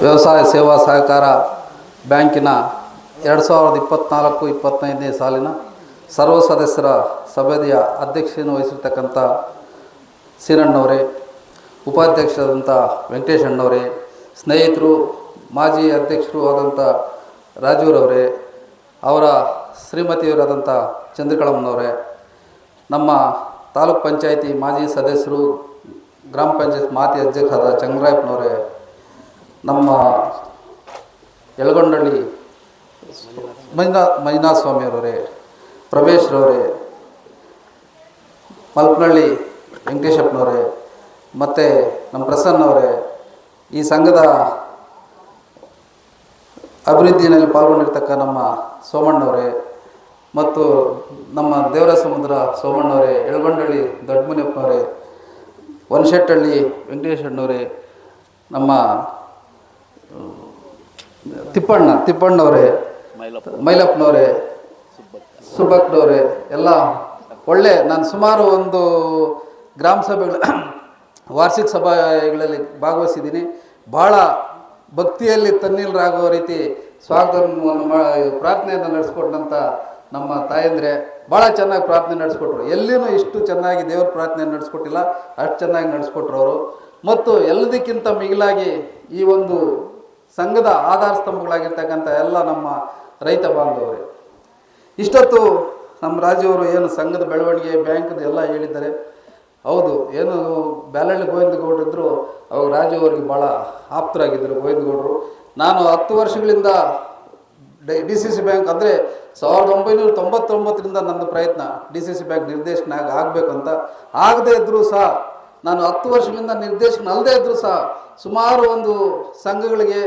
ವ್ಯವಸಾಯ ಸೇವಾ ಸಹಕಾರ ಬ್ಯಾಂಕಿನ 2024-25ನೇ ಸಾಲಿನ ಸರ್ವ ಸದಸ್ಯರ ಸಭೆಯ ಅಧ್ಯಕ್ಷತೆಯನ್ನು ವಹಿಸಿರ್ತಕ್ಕಂಥ ಸೀನಣ್ಣವರೇ, ಉಪಾಧ್ಯಕ್ಷರಾದಂಥ ವೆಂಕಟೇಶಣ್ಣವರೇ, ಸ್ನೇಹಿತರು ಮಾಜಿ ಅಧ್ಯಕ್ಷರು ಆದಂಥ ರಾಜೂರವರೇ, ಅವರ ಶ್ರೀಮತಿಯವರಾದಂಥ ಚಂದ್ರಕಳಮ್ಮನವರೇ, ನಮ್ಮ ತಾಲೂಕ್ ಪಂಚಾಯಿತಿ ಮಾಜಿ ಸದಸ್ಯರು, ಗ್ರಾಮ ಪಂಚಾಯತ್ ಮಾಜಿ ಅಧ್ಯಕ್ಷರಾದ ಚಂದ್ರಾಯಪ್ಪನವರೇ, ನಮ್ಮ ಯಳಗೊಂಡಳ್ಳಿ ಮಂಜುನಾಥ ಸ್ವಾಮಿಯವರೇ, ಪ್ರಭೇಶ್ರವರೇ, ಮಲ್ಪನಹಳ್ಳಿ ವೆಂಕಟೇಶಪ್ಪನವರೇ, ಮತ್ತು ನಮ್ಮ ಪ್ರಸನ್ನವರೇ, ಈ ಸಂಘದ ಅಭಿವೃದ್ಧಿಯಲ್ಲಿ ಪಾಲ್ಗೊಂಡಿರ್ತಕ್ಕ ನಮ್ಮ ಸೋಮಣ್ಣವರೇ ಮತ್ತು ನಮ್ಮ ದೇವರ ಸಮುದ್ರ ಸೋಮಣ್ಣವರೇ, ಯಳಗೊಂಡಳ್ಳಿ ದೊಡ್ಡಮನಿಯಪ್ಪನವರೇ, ವನಶೆಟ್ಟಹಳ್ಳಿ ವೆಂಕಟೇಶಣ್ಣವರೇ, ನಮ್ಮ ತಿಪ್ಪಣ್ಣವರೇ, ಮೈಲಪ್ಪನವರೇ, ಸುಬ್ಬಕ್ಕನವರೇ, ಎಲ್ಲ ಒಳ್ಳೆ ನಾನು ಸುಮಾರು ಒಂದು ಗ್ರಾಮ ಸಭೆಗಳ ವಾರ್ಷಿಕ ಸಭೆಗಳಲ್ಲಿ ಭಾಗವಹಿಸಿದ್ದೀನಿ. ಭಾಳ ಭಕ್ತಿಯಲ್ಲಿ ತಣ್ಣೀರಾಗುವ ರೀತಿ ಸ್ವಾಗತವನ್ನು ಪ್ರಾರ್ಥನೆಯನ್ನು ನಡೆಸ್ಕೊಟ್ಟಂಥ ನಮ್ಮ ತಾಯಂದರೆ ಭಾಳ ಚೆನ್ನಾಗಿ ಪ್ರಾರ್ಥನೆ ನಡೆಸ್ಕೊಟ್ರು. ಎಲ್ಲಿನೂ ಇಷ್ಟು ಚೆನ್ನಾಗಿ ದೇವ್ರ ಪ್ರಾರ್ಥನೆ ನಡೆಸ್ಕೊಟ್ಟಿಲ್ಲ, ಅಷ್ಟು ಚೆನ್ನಾಗಿ ನಡೆಸ್ಕೊಟ್ರು ಅವರು. ಮತ್ತು ಎಲ್ಲದಕ್ಕಿಂತ ಮಿಗಿಲಾಗಿ ಈ ಒಂದು ಸಂಘದ ಆಧಾರ ಸ್ತಂಭಗಳಾಗಿರ್ತಕ್ಕಂಥ ಎಲ್ಲ ನಮ್ಮ ರೈತ ಬಾಂಧವರೇ, ಇಷ್ಟೊತ್ತು ನಮ್ಮ ರಾಜುವರು ಏನು ಸಂಘದ ಬೆಳವಣಿಗೆ ಬ್ಯಾಂಕ್ದು ಎಲ್ಲ ಹೇಳಿದ್ದಾರೆ. ಹೌದು, ಏನು ಬ್ಯಾಲಹಳ್ಳಿ ಗೋವಿಂದಗೌಡರಿದ್ದರು, ಅವಾಗ ರಾಜು ಅವರಿಗೆ ಭಾಳ ಆಪ್ತರಾಗಿದ್ದರು ಗೋವಿಂದಗೌಡರು. ನಾನು 10 ವರ್ಷಗಳಿಂದ DCC ಬ್ಯಾಂಕ್ ಅಂದರೆ 1999ರಿಂದ ನನ್ನ ಪ್ರಯತ್ನ DCC ಬ್ಯಾಂಕ್ ನಿರ್ದೇಶಕನ ಆಗಬೇಕು ಅಂತ. ಆಗದೇ ಇದ್ದರೂ ಸಹ ನಾನು 10 ವರ್ಷಗಳಿಂದ ನಿರ್ದೇಶಕನ ಅಲ್ಲದೇ ಇದ್ದರೂ ಸಹ ಸುಮಾರು ಒಂದು ಸಂಘಗಳಿಗೆ,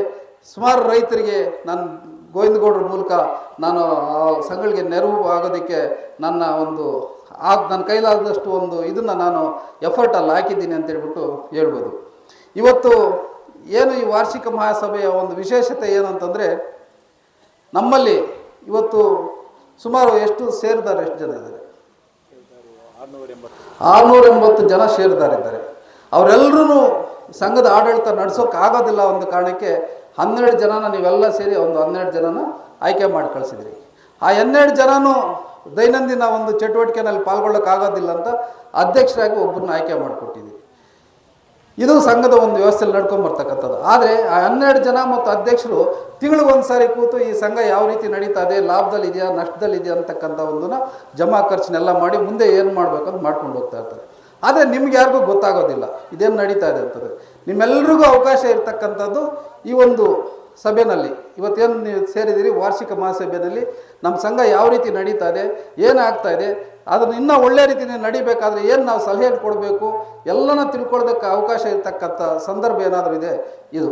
ಸುಮಾರು ರೈತರಿಗೆ ನಾನು ಗೋವಿಂದಗೌಡರ ಮೂಲಕ ನಾನು ಆ ಸಂಘಗಳಿಗೆ ನೆರವು ಆಗೋದಕ್ಕೆ ನನ್ನ ಕೈಲಾದಷ್ಟು ಒಂದು ಇದನ್ನು ನಾನು ಎಫರ್ಟಲ್ಲಿ ಹಾಕಿದ್ದೀನಿ ಅಂತೇಳ್ಬಿಟ್ಟು ಹೇಳ್ಬೋದು. ಇವತ್ತು ಏನು ಈ ವಾರ್ಷಿಕ ಮಹಾಸಭೆಯ ಒಂದು ವಿಶೇಷತೆ ಏನು ಅಂತಂದರೆ, ನಮ್ಮಲ್ಲಿ ಇವತ್ತು ಸುಮಾರು ಎಷ್ಟು ಷೇರುದಾರ ಎಷ್ಟು ಜನ ಇದ್ದಾರೆ? 680 ಜನ ಷೇರುದಾರಿದ್ದಾರೆ. ಅವರೆಲ್ಲರೂ ಸಂಘದ ಆಡಳಿತ ನಡೆಸೋಕ್ಕಾಗೋದಿಲ್ಲ ಒಂದು ಕಾರಣಕ್ಕೆ 12 ಜನನ ನೀವೆಲ್ಲ ಸೇರಿ ಒಂದು 12 ಜನನ ಆಯ್ಕೆ ಮಾಡಿ ಕಳಿಸಿದ್ರಿ. ಆ 12 ಜನನೂ ದೈನಂದಿನ ಒಂದು ಚಟುವಟಿಕೆಯಲ್ಲಿ ಪಾಲ್ಗೊಳ್ಳೋಕ್ಕಾಗೋದಿಲ್ಲ ಅಂತ ಅಧ್ಯಕ್ಷರಾಗಿ ಒಬ್ಬರನ್ನ ಆಯ್ಕೆ ಮಾಡಿಕೊಟ್ಟಿದ್ದೀವಿ. ಇದು ಸಂಘದ ಒಂದು ವ್ಯವಸ್ಥೆಯಲ್ಲಿ ನಡ್ಕೊಂಬರ್ತಕ್ಕಂಥದ್ದು. ಆದರೆ ಆ 12 ಜನ ಮತ್ತು ಅಧ್ಯಕ್ಷರು ತಿಂಗಳಿಗೊಂದು ಸಾರಿ ಕೂತು ಈ ಸಂಘ ಯಾವ ರೀತಿ ನಡೀತಾ ಇದೆ, ಲಾಭದಲ್ಲಿದೆಯಾ ನಷ್ಟದಲ್ಲಿದೆಯಾ ಅಂತಕ್ಕಂಥ ಒಂದನ್ನು ಜಮಾ ಖರ್ಚನ್ನೆಲ್ಲ ಮಾಡಿ ಮುಂದೆ ಏನು ಮಾಡಬೇಕು ಅಂತ ಮಾಡ್ಕೊಂಡು ಹೋಗ್ತಾ ಇರ್ತಾರೆ. ಆದರೆ ನಿಮ್ಗೆ ಯಾರಿಗೂ ಗೊತ್ತಾಗೋದಿಲ್ಲ ಇದೇನು ನಡೀತಾ ಇದೆ ಅಂತಂದರೆ. ನಿಮ್ಮೆಲ್ಲರಿಗೂ ಅವಕಾಶ ಇರ್ತಕ್ಕಂಥದ್ದು ಈ ಒಂದು ಸಭೆಯಲ್ಲಿ, ಇವತ್ತೇನು ನೀವು ಸೇರಿದ್ದೀರಿ ವಾರ್ಷಿಕ ಮಹಾಸಭೆಯಲ್ಲಿ ನಮ್ಮ ಸಂಘ ಯಾವ ರೀತಿ ನಡೀತಾ ಇದೆ, ಏನಾಗ್ತಾ ಇದೆ, ಅದನ್ನು ಇನ್ನೂ ಒಳ್ಳೆ ರೀತಿಯಲ್ಲಿ ನಡಿಬೇಕಾದ್ರೆ ಏನು ನಾವು ಸಲಹೆ ಕೊಡಬೇಕು ಎಲ್ಲನ ತಿಳ್ಕೊಳ್ಳೋದಕ್ಕೆ ಅವಕಾಶ ಇರ್ತಕ್ಕಂಥ ಸಂದರ್ಭ ಏನಾದರೂ ಇದೆ. ಇದು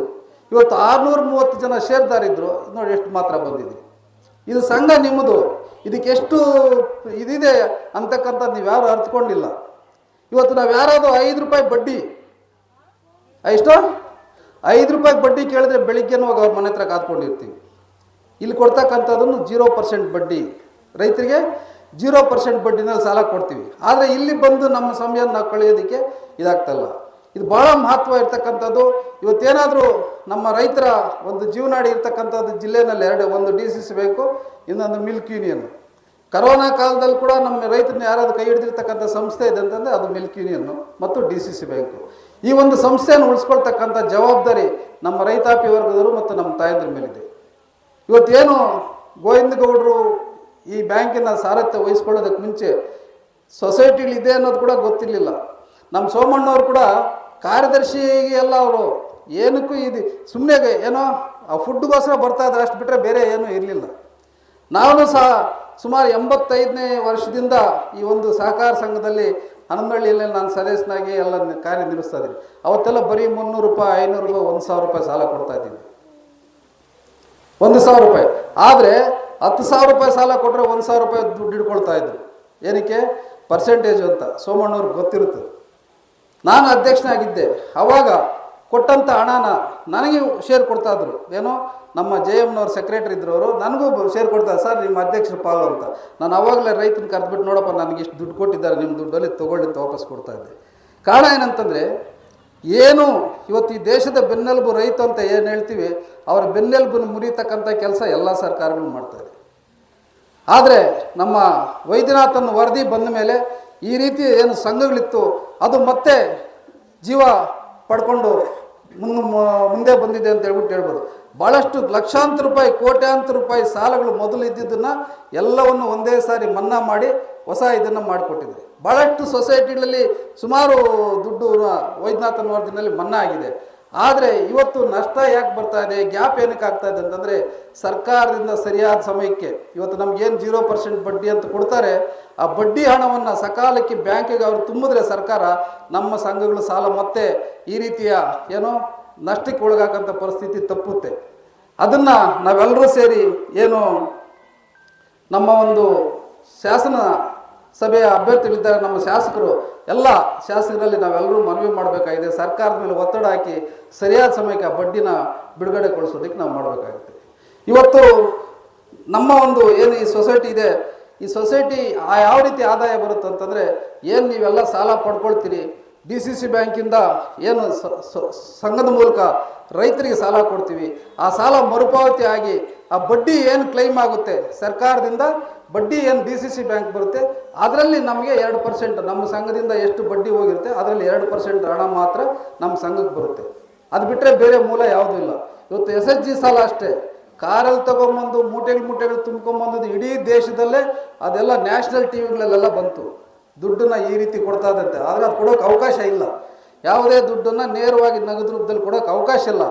ಇವತ್ತು 630 ಜನ ಷೇರುದಾರಿದ್ರು, ನೋಡಿ ಎಷ್ಟು ಮಾತ್ರ ಬಂದಿದೆ. ಇದು ಸಂಘ ನಿಮ್ಮದು, ಇದಕ್ಕೆ ಎಷ್ಟು ಇದಿದೆ ಅಂತಕ್ಕಂಥದ್ದು ನೀವು ಯಾರು ಅರ್ಥಕೊಂಡಿಲ್ಲ. ಇವತ್ತು ನಾವು ಯಾರಾದರೂ 5 ರೂಪಾಯಿ ಬಡ್ಡಿ, ಎಷ್ಟು 5 ರೂಪಾಯಿ ಬಡ್ಡಿ ಕೇಳಿದ್ರೆ ಬೆಳಿಗ್ಗೆನೂ ಹೋಗಿ ಅವ್ರ ಮನೆ ಹತ್ರ ಕಾತ್ಕೊಂಡಿರ್ತೀವಿ. ಇಲ್ಲಿ ಕೊಡ್ತಕ್ಕಂಥದ್ದನ್ನು 0% ಬಡ್ಡಿ, ರೈತರಿಗೆ 0% ಬಡ್ಡಿನಲ್ಲಿ ಸಾಲ ಕೊಡ್ತೀವಿ. ಆದರೆ ಇಲ್ಲಿ ಬಂದು ನಮ್ಮ ಸಮಯವನ್ನು ನಾವು ಕಳೆಯೋದಕ್ಕೆ ಇದಾಗ್ತಲ್ಲ. ಇದು ಭಾಳ ಮಹತ್ವ ಇರ್ತಕ್ಕಂಥದ್ದು. ಇವತ್ತೇನಾದರೂ ನಮ್ಮ ರೈತರ ಒಂದು ಜೀವನಾಡಿ ಇರ್ತಕ್ಕಂಥದ್ದು ಜಿಲ್ಲೆಯಲ್ಲಿ ಒಂದು DCC ಬ್ಯಾಂಕು, ಇನ್ನೊಂದು ಮಿಲ್ಕ್ ಯೂನಿಯನ್. ಕರೋನಾ ಕಾಲದಲ್ಲಿ ಕೂಡ ನಮ್ಮ ರೈತರನ್ನ ಯಾರಾದರೂ ಕೈ ಹಿಡಿದಿರ್ತಕ್ಕಂಥ ಸಂಸ್ಥೆ ಇದೆ ಅಂತಂದರೆ ಅದು ಮಿಲ್ಕ್ ಯೂನಿಯನ್ನು ಮತ್ತು DCC ಬ್ಯಾಂಕು. ಈ ಒಂದು ಸಂಸ್ಥೆಯನ್ನು ಉಳಿಸ್ಕೊಳ್ತಕ್ಕಂಥ ಜವಾಬ್ದಾರಿ ನಮ್ಮ ರೈತಾಪಿ ವರ್ಗದವರು ಮತ್ತು ನಮ್ಮ ತಾಯಂದ್ರ ಮೇಲಿದೆ. ಇವತ್ತೇನು ಗೋವಿಂದಗೌಡರು ಈ ಬ್ಯಾಂಕಿನ ಸಾರಥ್ಯ ವಹಿಸ್ಕೊಳ್ಳೋದಕ್ಕೆ ಮುಂಚೆ ಸೊಸೈಟಿಲಿ ಇದೆ ಅನ್ನೋದು ಕೂಡ ಗೊತ್ತಿರಲಿಲ್ಲ. ನಮ್ಮ ಸೋಮಣ್ಣವ್ರು ಕೂಡ ಕಾರ್ಯದರ್ಶಿಗೆ ಎಲ್ಲ ಅವರು ಏನಕ್ಕೂ ಇದು ಸುಮ್ಮನೆ ಏನೋ ಆ ಫುಡ್ಗೋಸ್ಕರ ಬರ್ತಾ ಇದ್ದಾರೆ, ಅಷ್ಟು ಬಿಟ್ಟರೆ ಬೇರೆ ಏನೂ ಇರಲಿಲ್ಲ. ನಾನು ಸಹ ಸುಮಾರು 85ನೇ ವರ್ಷದಿಂದ ಈ ಒಂದು ಸಹಕಾರ ಸಂಘದಲ್ಲಿ ಹನಮನಹಳ್ಳಿಯಲ್ಲಿ ನಾನು ಸದಸ್ಯನಾಗಿ ಎಲ್ಲ ಕಾರ್ಯನಿರ್ವಹಿಸ್ತಾ ಇದ್ದೀನಿ. ಅವತ್ತೆಲ್ಲ ಬರೀ 300 ರೂಪಾಯಿ, 500 ರೂಪಾಯಿ, 1000 ರೂಪಾಯಿ ಸಾಲ ಕೊಡ್ತಾ ಇದ್ದೀನಿ. 1000 ರೂಪಾಯಿ ಆದರೆ 10,000 ರೂಪಾಯಿ ಸಾಲ ಕೊಟ್ಟರೆ 1000 ರೂಪಾಯಿ ದುಡ್ಡು ಹಿಡ್ಕೊಳ್ತಾ ಇದ್ರು. ಏನಕ್ಕೆ? ಪರ್ಸೆಂಟೇಜು ಅಂತ ಸೋಮಣ್ಣವ್ರಿಗೆ ಗೊತ್ತಿರುತ್ತೆ. ನಾನು ಅಧ್ಯಕ್ಷನಾಗಿದ್ದೆ, ಆವಾಗ ಕೊಟ್ಟಂಥ ಹಣನ ನನಗೆ ಶೇರ್ ಕೊಡ್ತಾಯಿದ್ರು. ಏನೋ ನಮ್ಮ JMನವ್ರ ಸೆಕ್ರೆಟರಿ ಇದ್ರು, ಅವರು ನನಗೂ ಶೇರ್ ಕೊಡ್ತಾರೆ, ಸರ್ ನಿಮ್ಮ ಅಧ್ಯಕ್ಷರು ಪಾಲು ಅಂತ. ನಾನು ಅವಾಗಲೇ ರೈತನ ಕರೆದ್ಬಿಟ್ಟು, ನೋಡಪ್ಪ ನನಗೆ ಇಷ್ಟು ದುಡ್ಡು ಕೊಟ್ಟಿದ್ದಾರೆ, ನಿಮ್ಮ ದುಡ್ಡಲ್ಲಿ ತೊಗೊಳ್ಳಿ ಅಂತ ವಾಪಸ್ ಕೊಡ್ತಾಯಿದ್ದೆ. ಕಾರಣ ಏನಂತಂದರೆ ಏನು ಇವತ್ತು ಈ ದೇಶದ ಬೆನ್ನೆಲುಬು ರೈತ ಅಂತ ಏನು ಹೇಳ್ತೀವಿ, ಅವರ ಬೆನ್ನೆಲುಬನ್ನು ಮುರಿತಕ್ಕಂಥ ಕೆಲಸ ಎಲ್ಲ ಸರ್ಕಾರಗಳು ಮಾಡ್ತಾರೆ. ಆದರೆ ನಮ್ಮ ವೈದ್ಯನಾಥನ್ ವರದಿ ಬಂದ ಮೇಲೆ ಈ ರೀತಿ ಏನು ಸಂಘಗಳಿತ್ತು ಅದು ಮತ್ತೆ ಜೀವ ಪಡ್ಕೊಂಡು ಮುಂದೆ ಬಂದಿದೆ ಅಂತ ಹೇಳ್ಬೋದು. ಭಾಳಷ್ಟು ಲಕ್ಷಾಂತರ ರೂಪಾಯಿ, ಕೋಟ್ಯಾಂತರ ರೂಪಾಯಿ ಸಾಲಗಳು ಮೊದಲು ಇದ್ದಿದ್ದನ್ನು ಎಲ್ಲವನ್ನು ಒಂದೇ ಸಾರಿ ಮನ್ನಾ ಮಾಡಿ ಹೊಸ ಇದನ್ನು ಮಾಡಿಕೊಟ್ಟಿದೆ. ಭಾಳಷ್ಟು ಸೊಸೈಟಿಗಳಲ್ಲಿ ಸುಮಾರು ದುಡ್ಡು ವೈದ್ಯನಾಥನ್ ವರದಿನಲ್ಲಿ ಮನ್ನಾ ಆಗಿದೆ. ಆದರೆ ಇವತ್ತು ನಷ್ಟ ಯಾಕೆ ಬರ್ತಾ ಇದೆ, ಗ್ಯಾಪ್ ಏನಕ್ಕೆ ಆಗ್ತಾ ಇದೆ ಅಂತಂದರೆ ಸರ್ಕಾರದಿಂದ ಸರಿಯಾದ ಸಮಯಕ್ಕೆ ಇವತ್ತು ನಮಗೇನು 0% ಬಡ್ಡಿ ಅಂತ ಕೊಡ್ತಾರೆ, ಆ ಬಡ್ಡಿ ಹಣವನ್ನು ಸಕಾಲಕ್ಕೆ ಬ್ಯಾಂಕಿಗೆ ಅವರು ತುಂಬಿದ್ರೆ ಸರ್ಕಾರ, ನಮ್ಮ ಸಂಘಗಳು ಸಾಲ ಮತ್ತೆ ಈ ರೀತಿಯ ಏನೋ ನಷ್ಟಕ್ಕೆ ಒಳಗಾಕಂಥ ಪರಿಸ್ಥಿತಿ ತಪ್ಪುತ್ತೆ. ಅದನ್ನು ನಾವೆಲ್ಲರೂ ಸೇರಿ ಏನು ನಮ್ಮ ಒಂದು ಶಾಸನ ಸಭೆಯ ಅಭ್ಯರ್ಥಿಗಳಿದ್ದಾರೆ, ನಮ್ಮ ಶಾಸಕರು ಎಲ್ಲ ಶಾಸಕರಲ್ಲಿ ನಾವೆಲ್ಲರೂ ಮನವಿ ಮಾಡಬೇಕಾಗಿದೆ. ಸರ್ಕಾರದ ಮೇಲೆ ಒತ್ತಡ ಹಾಕಿ ಸರಿಯಾದ ಸಮಯಕ್ಕೆ ಆ ಬಡ್ಡಿನ ಬಿಡುಗಡೆಗೊಳಿಸೋದಕ್ಕೆ ನಾವು ಮಾಡಬೇಕಾಗುತ್ತೆ. ಇವತ್ತು ನಮ್ಮ ಒಂದು ಏನು ಈ ಸೊಸೈಟಿ ಇದೆ, ಈ ಸೊಸೈಟಿ ಯಾವ ರೀತಿ ಆದಾಯ ಬರುತ್ತೆ ಅಂತಂದರೆ, ಏನು ನೀವೆಲ್ಲ ಸಾಲ ಪಡ್ಕೊಳ್ತೀರಿ, DCC ಬ್ಯಾಂಕಿಂದ ಏನು ಸಂಘದ ಮೂಲಕ ರೈತರಿಗೆ ಸಾಲ ಕೊಡ್ತೀವಿ, ಆ ಸಾಲ ಮರುಪಾವತಿ ಆಗಿ ಆ ಬಡ್ಡಿ ಏನು ಕ್ಲೈಮ್ ಆಗುತ್ತೆ ಸರ್ಕಾರದಿಂದ, ಬಡ್ಡಿ ಏನು DCC ಬ್ಯಾಂಕ್ ಬರುತ್ತೆ, ಅದರಲ್ಲಿ ನಮಗೆ 2% ನಮ್ಮ ಸಂಘದಿಂದ ಎಷ್ಟು ಬಡ್ಡಿ ಹೋಗಿರುತ್ತೆ ಅದರಲ್ಲಿ 2% ಹಣ ಮಾತ್ರ ನಮ್ಮ ಸಂಘಕ್ಕೆ ಬರುತ್ತೆ. ಅದು ಬಿಟ್ಟರೆ ಬೇರೆ ಮೂಲ ಯಾವುದೂ ಇಲ್ಲ. ಇವತ್ತು SHG ಸಾಲ ಅಷ್ಟೇ, ಕಾರಲ್ಲಿ ತೊಗೊಂಬಂದು ಮೂಟೆಗಳು ತುಂಬ್ಕೊಂಬಂದು ಇಡೀ ದೇಶದಲ್ಲೇ ಅದೆಲ್ಲ ನ್ಯಾಷನಲ್ ಟಿವಿಗಳಲ್ಲೆಲ್ಲ ಬಂತು. ದುಡ್ಡನ್ನು ಈ ರೀತಿ ಕೊಡ್ತಾ ಇದ್ದಂತೆ, ಆದರೆ ಅದು ಕೊಡೋಕೆ ಅವಕಾಶ ಇಲ್ಲ. ಯಾವುದೇ ದುಡ್ಡನ್ನು ನೇರವಾಗಿ ನಗದು ರೂಪದಲ್ಲಿ ಕೊಡೋಕೆ ಅವಕಾಶ ಇಲ್ಲ.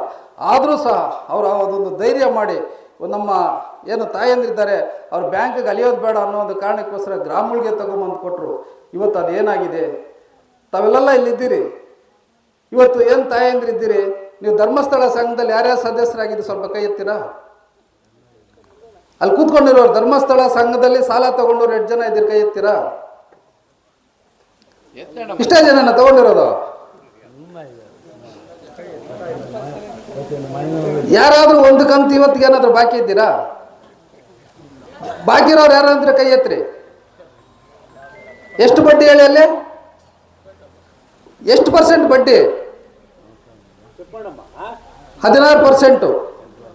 ಆದರೂ ಸಹ ಅವರು ಅದೊಂದು ಧೈರ್ಯ ಮಾಡಿ ನಮ್ಮ ಏನು ತಾಯಂದಿರಿದ್ದಾರೆ ಅವ್ರು ಬ್ಯಾಂಕಿಗೆ ಅಲಿಯೋದು ಬೇಡ ಅನ್ನೋ ಒಂದು ಕಾರಣಕ್ಕೋಸ್ಕರ ಗ್ರಾಮಗಳಿಗೆ ತಗೊಂಬಂದು ಕೊಟ್ಟರು. ಇವತ್ತು ಅದೇನಾಗಿದೆ, ತಾವೆಲ್ಲ ಇಲ್ಲಿದ್ದೀರಿ, ಇವತ್ತು ಏನು ತಾಯಂದಿರಿದ್ದೀರಿ, ನೀವು ಧರ್ಮಸ್ಥಳ ಸಂಘದಲ್ಲಿ ಯಾರ್ಯಾರು ಸದಸ್ಯರಾಗಿದ್ದು ಸ್ವಲ್ಪ ಕೈ ಎತ್ತೀರಾ? ಅಲ್ಲಿ ಕೂತ್ಕೊಂಡಿರೋರು ಧರ್ಮಸ್ಥಳ ಸಂಘದಲ್ಲಿ ಸಾಲ ತಗೊಂಡವ್ರು 8 ಜನ ಇದ್ದೀರಿ, ಕೈ ಎತ್ತೀರಾ? ಇಷ್ಟೇ ಜನನ ತಗೊಂಡಿರೋದು? ಯಾರಾದ್ರೂ ಒಂದು ಕಂತು ಇವತ್ತಿಗೆ ಏನಾದ್ರು ಬಾಕಿ ಇದ್ದೀರಾ? ಬಾಕಿ ಇರೋರು ಯಾರಾದ್ರೆ ಕೈ ಎತ್ರಿ. ಎಷ್ಟು ಬಡ್ಡಿ ಹೇಳಿ ಅಲ್ಲಿ? ಎಷ್ಟು % ಬಡ್ಡಿ? 16%.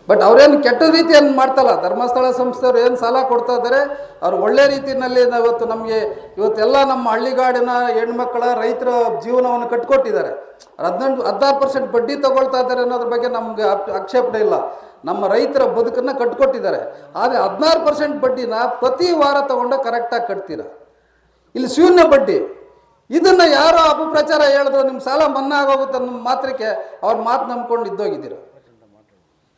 ಬಟ್ ಅವ್ರೇನು ಕೆಟ್ಟ ರೀತಿಯನ್ನು ಮಾಡ್ತಲ್ಲ. ಧರ್ಮಸ್ಥಳ ಸಂಸ್ಥೆಯವರು ಏನು ಸಾಲ ಕೊಡ್ತಾ ಇದ್ದಾರೆ ಅವ್ರು ಒಳ್ಳೆ ರೀತಿಯಲ್ಲಿ ಇವತ್ತು ನಮಗೆ ಇವತ್ತೆಲ್ಲ ನಮ್ಮ ಹಳ್ಳಿಗಾಡಿನ ಹೆಣ್ಮಕ್ಕಳ ರೈತರ ಜೀವನವನ್ನು ಕಟ್ಕೊಟ್ಟಿದ್ದಾರೆ. 16% ಬಡ್ಡಿ ತಗೊಳ್ತಾ ಇದ್ದಾರೆ ಅನ್ನೋದ್ರ ಬಗ್ಗೆ ನಮಗೆ ಆಕ್ಷೇಪಣೆ ಇಲ್ಲ. ನಮ್ಮ ರೈತರ ಬದುಕನ್ನು ಕಟ್ಕೊಟ್ಟಿದ್ದಾರೆ. ಆದರೆ 16% ಬಡ್ಡಿನ ಪ್ರತಿ ವಾರ ತಗೊಂಡು ಕರೆಕ್ಟಾಗಿ ಕಟ್ತೀರ. ಇಲ್ಲಿ ಶೂನ್ಯ ಬಡ್ಡಿ. ಇದನ್ನು ಯಾರೋ ಅಪಪ್ರಚಾರ ಹೇಳಿದ್ರು ನಿಮ್ಮ ಸಾಲ ಮನ್ನಾ ಆಗೋಗುತ್ತೆ ಅನ್ನೋ ಮಾತ್ರಕ್ಕೆ ಅವ್ರ ಮಾತು ನಂಬ್ಕೊಂಡು ಇದ್ದೋಗಿದ್ದೀರ.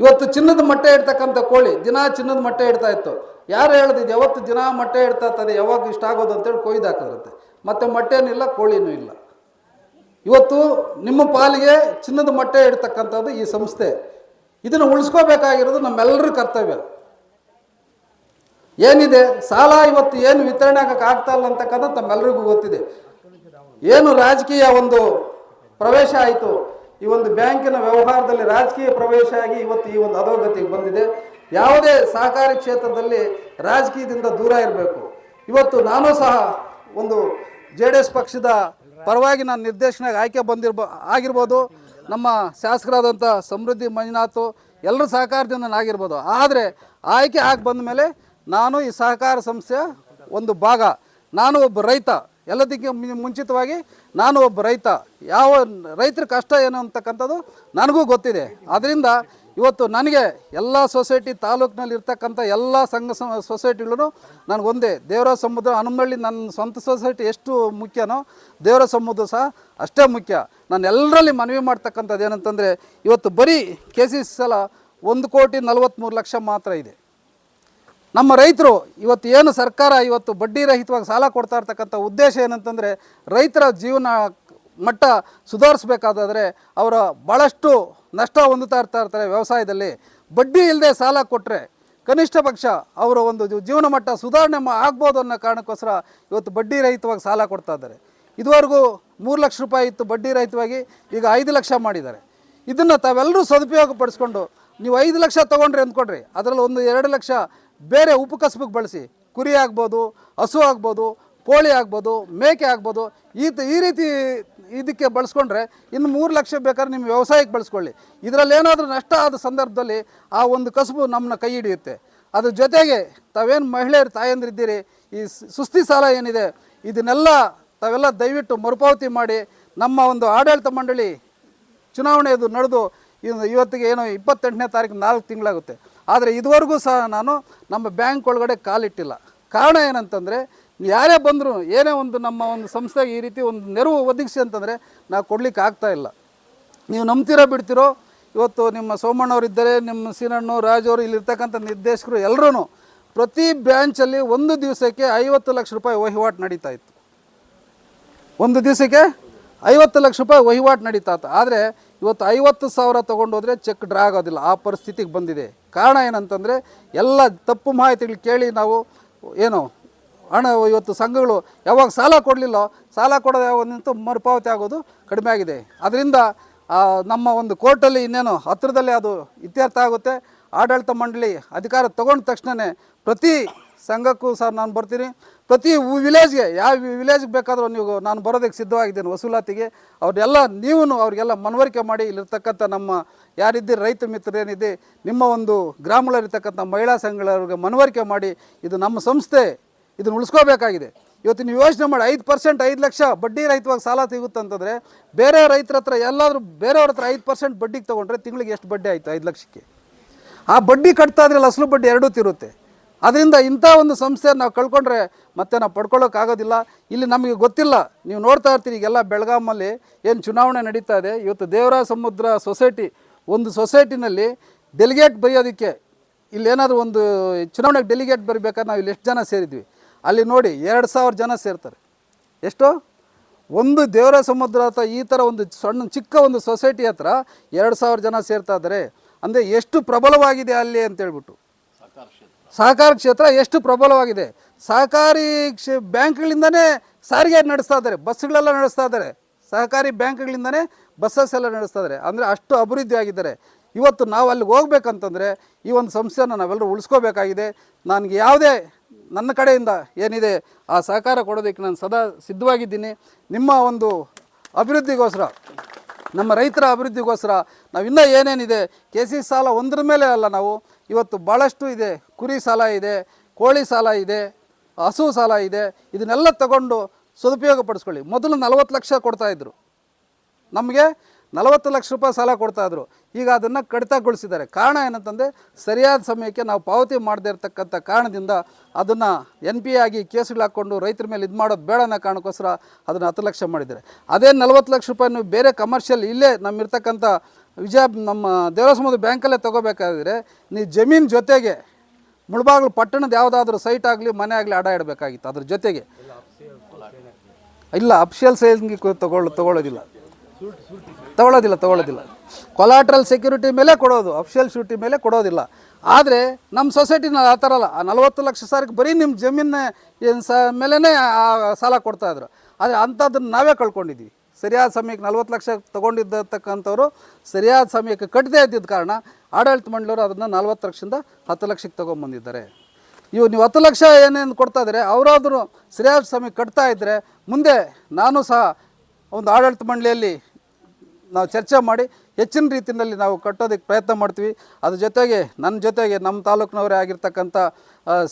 ಇವತ್ತು ಚಿನ್ನದ ಮೊಟ್ಟೆ ಇಡ್ತಕ್ಕಂಥ ಕೋಳಿ ದಿನ ಚಿನ್ನದ ಮೊಟ್ಟೆ ಇಡ್ತಾ ಇತ್ತು. ಯಾರು ಹೇಳ್ದಿದ್ದು ಯಾವತ್ತು ದಿನ ಮೊಟ್ಟೆ ಇಡ್ತಾ ಇರ್ತದೆ, ಯಾವಾಗ ಇಷ್ಟ ಆಗೋದು ಅಂತೇಳಿ ಕೊಯ್ದು ಹಾಕಿರುತ್ತೆ. ಮತ್ತು ಮೊಟ್ಟೆನೂ ಇಲ್ಲ, ಕೋಳಿನೂ ಇಲ್ಲ. ಇವತ್ತು ನಿಮ್ಮ ಪಾಲಿಗೆ ಚಿನ್ನದ ಮೊಟ್ಟೆ ಇಡ್ತಕ್ಕಂಥದ್ದು ಈ ಸಂಸ್ಥೆ. ಇದನ್ನು ಉಳಿಸ್ಕೋಬೇಕಾಗಿರೋದು ನಮ್ಮೆಲ್ಲರ ಕರ್ತವ್ಯ. ಏನಿದೆ ಸಾಲ ಇವತ್ತು ಏನು ವಿತರಣೆ ಆಗಕ್ಕೆ ಆಗ್ತಾ ಇಲ್ಲ ಅಂತಕ್ಕಂಥ ನಮ್ಮೆಲ್ಲರಿಗೂ ಗೊತ್ತಿದೆ. ಏನು ರಾಜಕೀಯ ಒಂದು ಪ್ರವೇಶ ಆಯಿತು, ಈ ಒಂದು ಬ್ಯಾಂಕಿನ ವ್ಯವಹಾರದಲ್ಲಿ ರಾಜಕೀಯ ಪ್ರವೇಶ ಆಗಿ ಇವತ್ತು ಈ ಒಂದು ಅಧೋಗತಿಗೆ ಬಂದಿದೆ. ಯಾವುದೇ ಸಹಕಾರಿ ಕ್ಷೇತ್ರದಲ್ಲಿ ರಾಜಕೀಯದಿಂದ ದೂರ ಇರಬೇಕು. ಇವತ್ತು ನಾನು ಸಹ ಒಂದು JDS ಪಕ್ಷದ ಪರವಾಗಿ ನಾನು ನಿರ್ದೇಶನಾಗಿ ಆಯ್ಕೆ ಆಗಿರ್ಬೋದು. ನಮ್ಮ ಶಾಸಕರಾದಂಥ ಸಮೃದ್ಧಿ ಮಂಜುನಾಥ್ ಎಲ್ಲರ ಸಹಕಾರದಿಂದ ಆಗಿರ್ಬೋದು. ಆದರೆ ಆಯ್ಕೆ ಆಗಿ ಬಂದ ಮೇಲೆ ನಾನು ಈ ಸಹಕಾರ ಸಂಸ್ಥೆಯ ಒಂದು ಭಾಗ. ನಾನು ಒಬ್ಬ ರೈತ, ಎಲ್ಲದಕ್ಕೆ ಮುಂಚಿತವಾಗಿ ನಾನು ಒಬ್ಬ ರೈತ. ಯಾವ ರೈತರ ಕಷ್ಟ ಏನು ಅಂತಕ್ಕಂಥದ್ದು ನನಗೂ ಗೊತ್ತಿದೆ. ಆದ್ದರಿಂದ ಇವತ್ತು ನನಗೆ ಎಲ್ಲ ಸೊಸೈಟಿ ತಾಲೂಕಿನಲ್ಲಿ ಇರ್ತಕ್ಕಂಥ ಎಲ್ಲ ಸಂಘ ಸೊಸೈಟಿಗಳು ನನಗೊಂದೇ. ದೇವರ ಸಮುದ್ರ ಹನುಮನಹಳ್ಳಿ ನನ್ನ ಸ್ವಂತ ಸೊಸೈಟಿ ಎಷ್ಟು ಮುಖ್ಯನೋ ದೇವರ ಸಮುದ್ರ ಸಹ ಅಷ್ಟೇ ಮುಖ್ಯ. ನಾನು ಎಲ್ಲರಲ್ಲಿ ಮನವಿ ಮಾಡ್ತಕ್ಕಂಥದ್ದು ಏನಂತಂದರೆ, ಇವತ್ತು ಬರೀ KCC ಸಾಲ 1,43,00,000 ಮಾತ್ರ ಇದೆ. ನಮ್ಮ ರೈತರು ಇವತ್ತು ಏನು ಸರ್ಕಾರ ಇವತ್ತು ಬಡ್ಡಿ ರಹಿತವಾಗಿ ಸಾಲ ಕೊಡ್ತಾ ಇರ್ತಕ್ಕಂಥ ಉದ್ದೇಶ ಏನಂತಂದರೆ, ರೈತರ ಜೀವನ ಮಟ್ಟ ಸುಧಾರಿಸಬೇಕಾದ್ರೆ ಅವರ ಭಾಳಷ್ಟು ನಷ್ಟ ಹೊಂದುತ್ತಾ ಇರ್ತಾರೆ. ವ್ಯವಸಾಯದಲ್ಲಿ ಬಡ್ಡಿ ಇಲ್ಲದೆ ಸಾಲ ಕೊಟ್ಟರೆ ಕನಿಷ್ಠ ಪಕ್ಷ ಅವರ ಒಂದು ಜೀವನ ಮಟ್ಟ ಸುಧಾರಣೆ ಆಗ್ಬೋದು ಅನ್ನೋ ಕಾರಣಕ್ಕೋಸ್ಕರ ಇವತ್ತು ಬಡ್ಡಿ ರಹಿತವಾಗಿ ಸಾಲ ಕೊಡ್ತಾ ಇದ್ದಾರೆ. ಇದುವರೆಗೂ 3 ಲಕ್ಷ ರೂಪಾಯಿ ಇತ್ತು ಬಡ್ಡಿ ರಹಿತವಾಗಿ, ಈಗ 5 ಲಕ್ಷ ಮಾಡಿದ್ದಾರೆ. ಇದನ್ನು ತಾವೆಲ್ಲರೂ ಸದುಪಯೋಗ ಪಡಿಸ್ಕೊಂಡು ನೀವು 5 ಲಕ್ಷ ತೊಗೊಂಡ್ರಿ ಅಂದ್ಕೊಡ್ರಿ, ಅದರಲ್ಲಿ 1-2 ಲಕ್ಷ ಬೇರೆ ಉಪಕಸಬಿಗೆ ಬಳಸಿ. ಕುರಿ ಆಗ್ಬೋದು, ಹಸು ಆಗ್ಬೋದು, ಕೋಳಿ ಆಗ್ಬೋದು, ಮೇಕೆ ಆಗ್ಬೋದು. ಈ ರೀತಿ ಇದಕ್ಕೆ ಬಳಸ್ಕೊಂಡ್ರೆ ಇನ್ನು 3 ಲಕ್ಷ ಬೇಕಾದ್ರೆ ನಿಮ್ಮ ವ್ಯವಸಾಯಕ್ಕೆ ಬಳಸ್ಕೊಳ್ಳಿ. ಇದರಲ್ಲಿ ಏನಾದರೂ ನಷ್ಟ ಆದ ಸಂದರ್ಭದಲ್ಲಿ ಆ ಒಂದು ಕಸುಬು ನಮ್ಮನ್ನ ಕೈ ಹಿಡಿಯುತ್ತೆ. ಅದ್ರ ಜೊತೆಗೆ ತಾವೇನು ಮಹಿಳೆಯರು ತಾಯಂದಿರಿದ್ದೀರಿ, ಈ ಸುಸ್ತಿ ಸಾಲ ಏನಿದೆ ಇದನ್ನೆಲ್ಲ ತಾವೆಲ್ಲ ದಯವಿಟ್ಟು ಮರುಪಾವತಿ ಮಾಡಿ. ನಮ್ಮ ಒಂದು ಆಡಳಿತ ಮಂಡಳಿ ಚುನಾವಣೆ ಇದು ನಡೆದು ಇವತ್ತಿಗೆ ಏನೋ 28ನೇ ತಾರೀಕು 4 ತಿಂಗಳಾಗುತ್ತೆ. ಆದರೆ ಇದುವರೆಗೂ ಸಹ ನಾನು ನಮ್ಮ ಬ್ಯಾಂಕ್ ಒಳಗಡೆ ಕಾಲಿಟ್ಟಿಲ್ಲ. ಕಾರಣ ಏನಂತಂದರೆ ಯಾರೇ ಬಂದರೂ ಏನೇ ಒಂದು ನಮ್ಮ ಒಂದು ಸಂಸ್ಥೆಗೆ ಈ ರೀತಿ ಒಂದು ನೆರವು ಒದಗಿಸಿ ಅಂತಂದರೆ ನಾವು ಕೊಡಲಿಕ್ಕೆ ಆಗ್ತಾಯಿಲ್ಲ. ನೀವು ನಂಬ್ತಿರೋ ಬಿಡ್ತಿರೋ, ಇವತ್ತು ನಿಮ್ಮ ಸೋಮಣ್ಣವರಿದ್ದಾರೆ, ನಿಮ್ಮ ಸೀನಣ್ಣು ರಾಜವರು, ಇಲ್ಲಿರ್ತಕ್ಕಂಥ ನಿರ್ದೇಶಕರು ಎಲ್ಲರೂ ಪ್ರತಿ ಬ್ರಾಂಚಲ್ಲಿ ಒಂದು ದಿವಸಕ್ಕೆ 50 ಲಕ್ಷ ರೂಪಾಯಿ ವಹಿವಾಟು ನಡೀತಾ ಇತ್ತು. ಒಂದು ದಿವಸಕ್ಕೆ 50 ಲಕ್ಷ ರೂಪಾಯಿ ವಹಿವಾಟು ನಡೀತಾ ಇತ್ತು. ಆದರೆ ಇವತ್ತು 50,000 ತೊಗೊಂಡೋದ್ರೆ ಚೆಕ್ ಡ್ರಾ ಆಗೋದಿಲ್ಲ. ಆ ಪರಿಸ್ಥಿತಿಗೆ ಬಂದಿದೆ. ಕಾರಣ ಏನಂತಂದರೆ ಎಲ್ಲ ತಪ್ಪು ಮಾಹಿತಿಗಳು ಕೇಳಿ ನಾವು ಏನು ಹಣ ಇವತ್ತು ಸಂಘಗಳು ಯಾವಾಗ ಸಾಲ ಕೊಡಲಿಲ್ಲ, ಸಾಲ ಕೊಡೋದು ಯಾವಾಗ ನಿಂತು ಮರುಪಾವತಿ ಆಗೋದು ಕಡಿಮೆ ಆಗಿದೆ. ಅದರಿಂದ ನಮ್ಮ ಒಂದು ಕೋರ್ಟಲ್ಲಿ ಇನ್ನೇನು ಹತ್ತಿರದಲ್ಲೇ ಅದು ಇತ್ಯರ್ಥ ಆಗುತ್ತೆ. ಆಡಳಿತ ಮಂಡಳಿ ಅಧಿಕಾರ ತೊಗೊಂಡ ತಕ್ಷಣವೇ ಪ್ರತಿ ಸಂಘಕ್ಕೂ ಸಹ ನಾನು ಬರ್ತೀನಿ. ಪ್ರತಿ ವಿಲೇಜ್ಗೆ ಯಾವ ವಿಲೇಜ್ಗೆ ಬೇಕಾದರೂ ನೀವು ನಾನು ಬರೋದಕ್ಕೆ ಸಿದ್ಧವಾಗಿದ್ದೇನೆ ವಸೂಲಾತಿಗೆ. ಅವ್ರನ್ನೆಲ್ಲ ನೀವು ಅವ್ರಿಗೆಲ್ಲ ಮನವರಿಕೆ ಮಾಡಿ ಇಲ್ಲಿರ್ತಕ್ಕಂಥ ನಮ್ಮ ಯಾರಿದ್ದೀರಿ ರೈತ ಮಿತ್ರರೇನಿದೆ ನಿಮ್ಮ ಒಂದು ಗ್ರಾಮಗಳಲ್ಲಿರ್ತಕ್ಕಂಥ ಮಹಿಳಾ ಸಂಘಗಳಿಗೆ ಮನವರಿಕೆ ಮಾಡಿ ಇದು ನಮ್ಮ ಸಂಸ್ಥೆ, ಇದನ್ನು ಉಳಿಸ್ಕೋಬೇಕಾಗಿದೆ. ಇವತ್ತು ನೀವು ಯೋಚನೆ ಮಾಡಿ 5% 5 ಲಕ್ಷ ಬಡ್ಡಿ ರಹಿತವಾಗಿ ಸಾಲ ಸಿಗುತ್ತಂತಂದರೆ ಬೇರೆ ರೈತರ ಹತ್ರ ಎಲ್ಲಾದರೂ ಬೇರೆಯವ್ರ ಹತ್ರ 5% ಬಡ್ಡಿಗೆ ತೊಗೊಂಡ್ರೆ ತಿಂಗಳಿಗೆ ಎಷ್ಟು ಬಡ್ಡಿ ಆಯಿತು? 5 ಲಕ್ಷಕ್ಕೆ. ಆ ಬಡ್ಡಿ ಕಟ್ತಾ ಇದ್ರಲ್ಲ ಅಸಲು ಬಡ್ಡಿ ಎರಡೂ ತಿರುತ್ತೆ. ಅದರಿಂದ ಇಂಥ ಒಂದು ಸಂಸ್ಥೆಯನ್ನು ನಾವು ಕಳ್ಕೊಂಡ್ರೆ ಮತ್ತೆ ನಾವು ಪಡ್ಕೊಳ್ಳೋಕ್ಕಾಗೋದಿಲ್ಲ. ಇಲ್ಲಿ ನಮಗೆ ಗೊತ್ತಿಲ್ಲ, ನೀವು ನೋಡ್ತಾ ಇರ್ತೀರಿ ಈಗೆಲ್ಲ ಬೆಳಗಾಮಲ್ಲಿ ಏನು ಚುನಾವಣೆ ನಡೀತಾ ಇದೆ. ಇವತ್ತು ದೇವರಾಜ ಸಮುದ್ರ ಸೊಸೈಟಿ, ಒಂದು ಸೊಸೈಟಿನಲ್ಲಿ ಡೆಲಿಗೇಟ್ ಬರೆಯೋದಕ್ಕೆ ಇಲ್ಲೇನಾದರೂ ಒಂದು ಚುನಾವಣೆಗೆ ಡೆಲಿಗೇಟ್ ಬರಬೇಕಾದ್ರೆ ನಾವು ಇಲ್ಲಿ ಎಷ್ಟು ಜನ ಸೇರಿದ್ವಿ ಅಲ್ಲಿ ನೋಡಿ 2,000 ಜನ ಸೇರ್ತಾರೆ. ಎಷ್ಟು? ಒಂದು ದೇವರಾಜ ಸಮುದ್ರ ಹತ್ರ ಈ ಥರ ಒಂದು ಸಣ್ಣ ಚಿಕ್ಕ ಒಂದು ಸೊಸೈಟಿ ಹತ್ರ 2,000 ಜನ ಸೇರ್ತಾ ಇದ್ದಾರೆ. ಅಂದರೆ ಎಷ್ಟು ಪ್ರಬಲವಾಗಿದೆ ಅಲ್ಲಿ ಅಂತೇಳ್ಬಿಟ್ಟು. ಸಹಕಾರ ಕ್ಷೇತ್ರ ಎಷ್ಟು ಪ್ರಬಲವಾಗಿದೆ. ಸಹಕಾರಿ ಬ್ಯಾಂಕ್ಗಳಿಂದನೇ ಸಾರಿಗೆ ನಡೆಸ್ತಾ ಇದ್ದಾರೆ, ಬಸ್ಗಳೆಲ್ಲ ನಡೆಸ್ತಾ ಇದ್ದಾರೆ. ಸಹಕಾರಿ ಬ್ಯಾಂಕ್ಗಳಿಂದನೇ ಬಸ್ಸಸ್ ಎಲ್ಲ ನಡೆಸ್ತಾ ಇದ್ದಾರೆ. ಅಂದರೆ ಅಷ್ಟು ಅಭಿವೃದ್ಧಿ ಆಗಿದ್ದಾರೆ. ಇವತ್ತು ನಾವು ಅಲ್ಲಿಗೆ ಹೋಗ್ಬೇಕಂತಂದರೆ ಈ ಒಂದು ಸಂಸ್ಥೆಯನ್ನು ನಾವೆಲ್ಲರೂ ಉಳಿಸ್ಕೋಬೇಕಾಗಿದೆ. ನನಗೆ ಯಾವುದೇ ನನ್ನ ಕಡೆಯಿಂದ ಏನಿದೆ ಆ ಸಹಕಾರ ಕೊಡೋದಕ್ಕೆ ನಾನು ಸದಾ ಸಿದ್ಧವಾಗಿದ್ದೀನಿ. ನಿಮ್ಮ ಒಂದು ಅಭಿವೃದ್ಧಿಗೋಸ್ಕರ, ನಮ್ಮ ರೈತರ ಅಭಿವೃದ್ಧಿಗೋಸ್ಕರ ನಾವು ಇನ್ನೂ ಏನೇನಿದೆ KCC ಸಾಲ ಒಂದ್ರ ಮೇಲೆ ಅಲ್ಲ, ನಾವು ಇವತ್ತು ಭಾಳಷ್ಟು ಇದೆ. ಕುರಿ ಸಾಲ ಇದೆ, ಕೋಳಿ ಸಾಲ ಇದೆ, ಹಸು ಸಾಲ ಇದೆ. ಇದನ್ನೆಲ್ಲ ತಗೊಂಡು ಸದುಪಯೋಗ ಪಡಿಸ್ಕೊಳ್ಳಿ. ಮೊದಲು 40 ಲಕ್ಷ ಕೊಡ್ತಾಯಿದ್ರು, ನಮಗೆ 40 ಲಕ್ಷ ರೂಪಾಯಿ ಸಾಲ ಕೊಡ್ತಾಯಿದ್ರು. ಈಗ ಅದನ್ನು ಕಡಿತಗೊಳಿಸಿದ್ದಾರೆ. ಕಾರಣ ಏನಂತಂದರೆ ಸರಿಯಾದ ಸಮಯಕ್ಕೆ ನಾವು ಪಾವತಿ ಮಾಡದೇ ಇರತಕ್ಕಂಥ ಕಾರಣದಿಂದ ಅದನ್ನು NPA ಆಗಿ ಕೇಸುಗಳು ಹಾಕ್ಕೊಂಡು ರೈತರ ಮೇಲೆ ಇದು ಮಾಡೋದು ಬೇಡ ಅನ್ನೋ ಕಾರಣಕ್ಕೋಸ್ಕರ ಅದನ್ನು 10 ಲಕ್ಷ ಮಾಡಿದ್ದಾರೆ. ಅದೇ 40 ಲಕ್ಷ ರೂಪಾಯಿ ನೀವು ಬೇರೆ ಕಮರ್ಷಿಯಲ್ ಇಲ್ಲೇ ನಮ್ಮಿರ್ತಕ್ಕಂಥ ನಮ್ಮ ದೇವರಾಜ ಸಮುದ್ರ ಬ್ಯಾಂಕಲ್ಲೇ ತೊಗೋಬೇಕಾದ್ರೆ ನೀವು ಜಮೀನು ಜೊತೆಗೆ ಮುಳಬಾಗಿಲು ಪಟ್ಟಣದ ಯಾವುದಾದ್ರೂ ಸೈಟ್ ಆಗಲಿ ಮನೆ ಆಗಲಿ ಅಡ ಇಡಬೇಕಾಗಿತ್ತು. ಅದ್ರ ಜೊತೆಗೆ ಇಲ್ಲ ಅಫಿಷಿಯಲ್ ಸೇಲ್ಗೆ ತಗೊಳ್ಳೋದಿಲ್ಲ. ಕೊಲಾಟ್ರಲ್ ಸೆಕ್ಯೂರಿಟಿ ಮೇಲೆ ಕೊಡೋದು, ಅಫಿಷಿಯಲ್ ಶೂರಿಟಿ ಮೇಲೆ ಕೊಡೋದಿಲ್ಲ. ಆದರೆ ನಮ್ಮ ಸೊಸೈಟಿನ ಆ ಥರ ಅಲ್ಲ. ಆ 40 ಲಕ್ಷ ಸಾರಿಗೆ ಬರೀ ನಿಮ್ಮ ಜಮೀನು ಮೇಲೇ ಸಾಲ ಕೊಡ್ತಾಯಿದ್ರು. ಆದರೆ ಅಂಥದ್ದನ್ನು ನಾವೇ ಕಳ್ಕೊಂಡಿದ್ವಿ. ಸರಿಯಾದ ಸಮಯಕ್ಕೆ 40 ಲಕ್ಷ ತೊಗೊಂಡಿದ್ದಕ್ಕಂಥವ್ರು ಸರಿಯಾದ ಸಮಯಕ್ಕೆ ಕಟ್ಟದೇ ಇದ್ದಿದ್ದ ಕಾರಣ ಆಡಳಿತ ಮಂಡಳಿಯವರು ಅದನ್ನು 40 ಲಕ್ಷದಿಂದ 10 ಲಕ್ಷಕ್ಕೆ ತೊಗೊಂಬಂದಿದ್ದಾರೆ. ನೀವು 10 ಲಕ್ಷ ಏನೇನು ಕೊಡ್ತಾ ಇದ್ದಾರೆ ಅವರಾದರೂ ಸರಿಯಾದ ಸಮಯಕ್ಕೆ ಕಟ್ತಾ ಇದ್ದರೆ ಮುಂದೆ ನಾನು ಸಹ ಒಂದು ಆಡಳಿತ ಮಂಡಳಿಯಲ್ಲಿ ನಾವು ಚರ್ಚೆ ಮಾಡಿ ಹೆಚ್ಚಿನ ರೀತಿಯಲ್ಲಿ ನಾವು ಕಟ್ಟೋದಕ್ಕೆ ಪ್ರಯತ್ನ ಮಾಡ್ತೀವಿ. ಅದ್ರ ಜೊತೆಗೆ ನನ್ನ ಜೊತೆಗೆ ನಮ್ಮ ತಾಲೂಕಿನವರೇ ಆಗಿರ್ತಕ್ಕಂಥ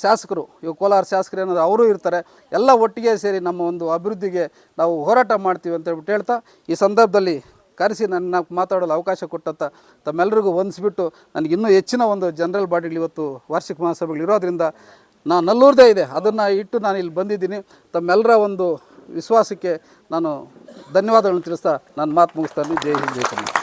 ಶಾಸಕರು, ಇವು ಕೋಲಾರ ಶಾಸಕರು ಏನಾದ್ರು ಅವರು ಇರ್ತಾರೆ. ಎಲ್ಲ ಒಟ್ಟಿಗೆ ಸೇರಿ ನಮ್ಮ ಒಂದು ಅಭಿವೃದ್ಧಿಗೆ ನಾವು ಹೋರಾಟ ಮಾಡ್ತೀವಿ ಅಂತ ಹೇಳ್ಬಿಟ್ಟು ಹೇಳ್ತಾ ಈ ಸಂದರ್ಭದಲ್ಲಿ ಕರೆಸಿ ನನ್ನ ಮಾತಾಡಲು ಅವಕಾಶ ಕೊಟ್ಟಂಥ ತಮ್ಮೆಲ್ಲರಿಗೂ ವಂದಿಸಿಬಿಟ್ಟು, ನನಗೆ ಇನ್ನೂ ಹೆಚ್ಚಿನ ಒಂದು ಜನರಲ್ ಬಾಡಿಗಳು ಇವತ್ತು ವಾರ್ಷಿಕ ಮಹಾಸಭೆಗಳು ಇರೋದ್ರಿಂದ ನಾನು ನಲ್ಲೂರದೇ ಇದೆ ಅದನ್ನು ಇಟ್ಟು ನಾನು ಇಲ್ಲಿ ಬಂದಿದ್ದೀನಿ. ತಮ್ಮೆಲ್ಲರ ಒಂದು ವಿಶ್ವಾಸಕ್ಕೆ ನಾನು ಧನ್ಯವಾದಗಳನ್ನು ತಿಳಿಸ್ತಾ ನಾನು ಮಾತು ಮುಗಿಸ್ತಾನೆ. ಜೈ ಹಿಂದ್, ಜೈ ಕರ್ನಾಟಕ.